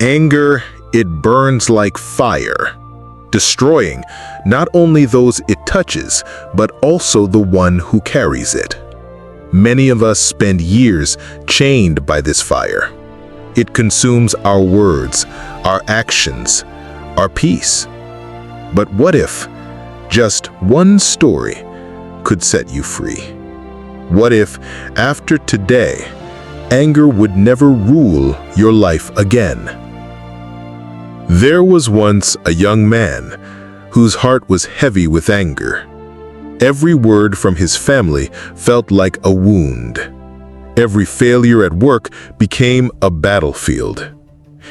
Anger, it burns like fire, destroying not only those it touches, but also the one who carries it. Many of us spend years chained by this fire. It consumes our words, our actions, our peace. But what if just one story could set you free? What if, after today, anger would never rule your life again? There was once a young man whose heart was heavy with anger. Every word from his family felt like a wound. Every failure at work became a battlefield.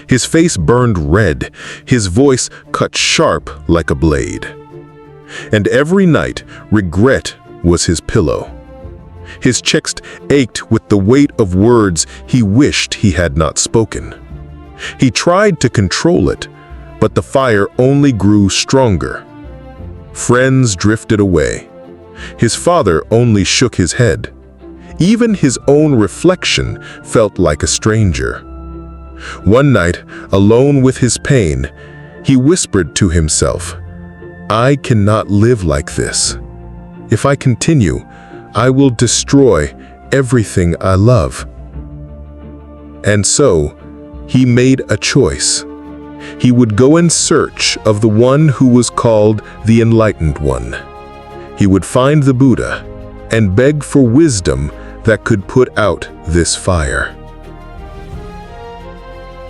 His face burned red, his voice cut sharp like a blade. And every night, regret was his pillow. His chest ached with the weight of words he wished he had not spoken. He tried to control it, but the fire only grew stronger. Friends drifted away. His father only shook his head. Even his own reflection felt like a stranger. One night, alone with his pain, he whispered to himself, "I cannot live like this. If I continue, I will destroy everything I love." And so, he made a choice. He would go in search of the one who was called the Enlightened One. He would find the Buddha and beg for wisdom that could put out this fire.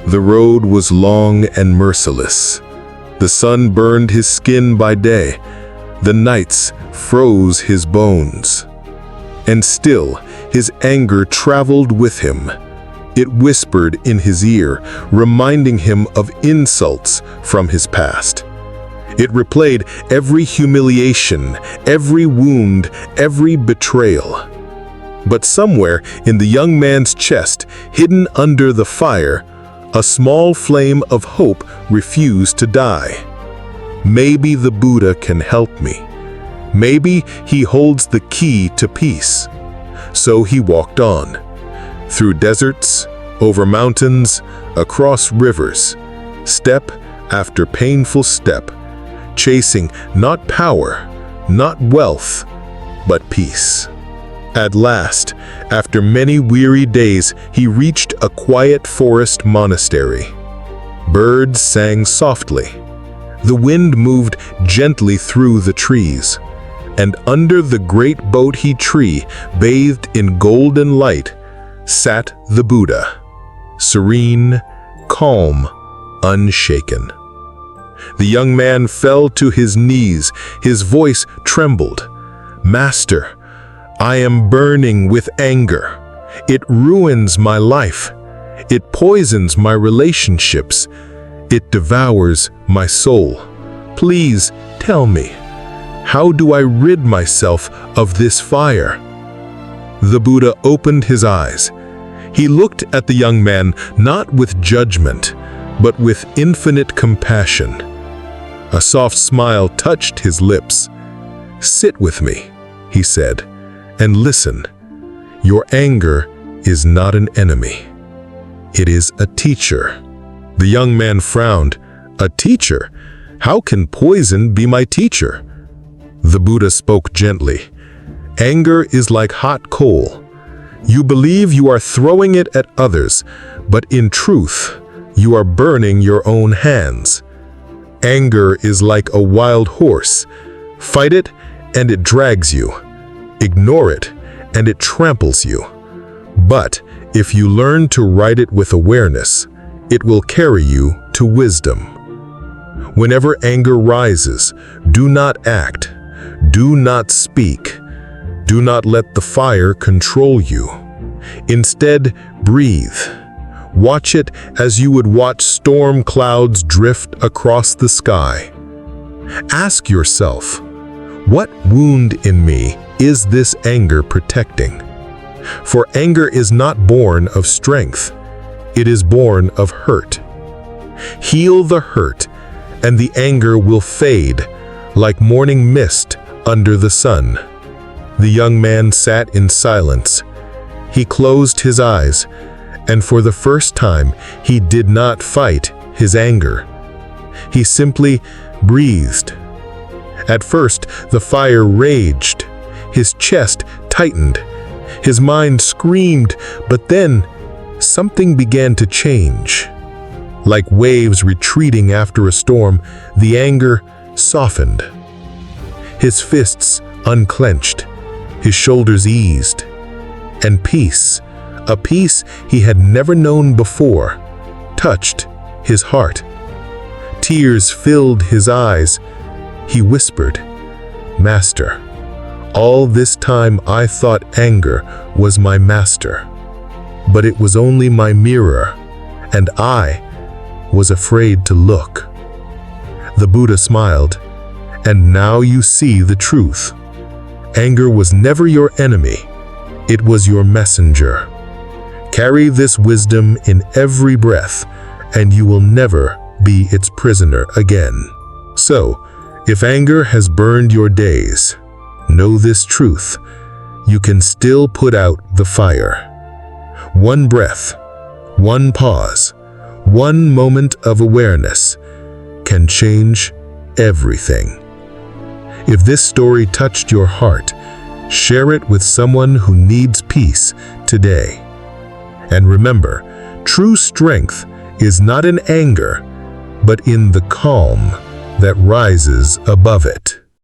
The road was long and merciless. The sun burned his skin by day. The nights froze his bones. And still, his anger traveled with him. It whispered in his ear, reminding him of insults from his past. It replayed every humiliation, every wound, every betrayal. But somewhere in the young man's chest, hidden under the fire, a small flame of hope refused to die. Maybe the Buddha can help me. Maybe he holds the key to peace. So he walked on, through deserts, over mountains, across rivers, step after painful step, chasing not power, not wealth, but peace. At last, after many weary days, he reached a quiet forest monastery. Birds sang softly. The wind moved gently through the trees. And under the great bodhi tree, bathed in golden light, sat the Buddha, serene, calm, unshaken. The young man fell to his knees, his voice trembled. "Master, I am burning with anger. It ruins my life. It poisons my relationships. It devours my soul. Please tell me, how do I rid myself of this fire?" The Buddha opened his eyes. He looked at the young man not with judgment, but with infinite compassion. A soft smile touched his lips. "Sit with me," he said, "and listen. Your anger is not an enemy. It is a teacher." The young man frowned. "A teacher? How can poison be my teacher?" The Buddha spoke gently. "Anger is like hot coal. You believe you are throwing it at others, but in truth, you are burning your own hands. Anger is like a wild horse. Fight it, and it drags you. Ignore it, and it tramples you. But if you learn to ride it with awareness, it will carry you to wisdom. Whenever anger rises, do not act. Do not speak. Do not let the fire control you. Instead, breathe. Watch it as you would watch storm clouds drift across the sky. Ask yourself, what wound in me is this anger protecting? For anger is not born of strength. It is born of hurt. Heal the hurt, and the anger will fade like morning mist under the sun. The young man sat in silence. He closed his eyes, And for the first time, he did not fight his anger. He simply breathed. At first, the fire raged. His chest tightened. His mind screamed, but then something began to change. Like waves retreating after a storm, the anger softened. His fists unclenched, his shoulders eased, and peace, a peace he had never known before, touched his heart. Tears filled his eyes. He whispered, "Master, all this time I thought anger was my master, but it was only my mirror, and I was afraid to look." The Buddha smiled, "And now you see the truth. Anger was never your enemy. It was your messenger. Carry this wisdom in every breath, and you will never be its prisoner again." So, if anger has burned your days, know this truth: you can still put out the fire. One breath, one pause, one moment of awareness can change everything. If this story touched your heart, share it with someone who needs peace today. And remember, true strength is not in anger, but in the calm that rises above it.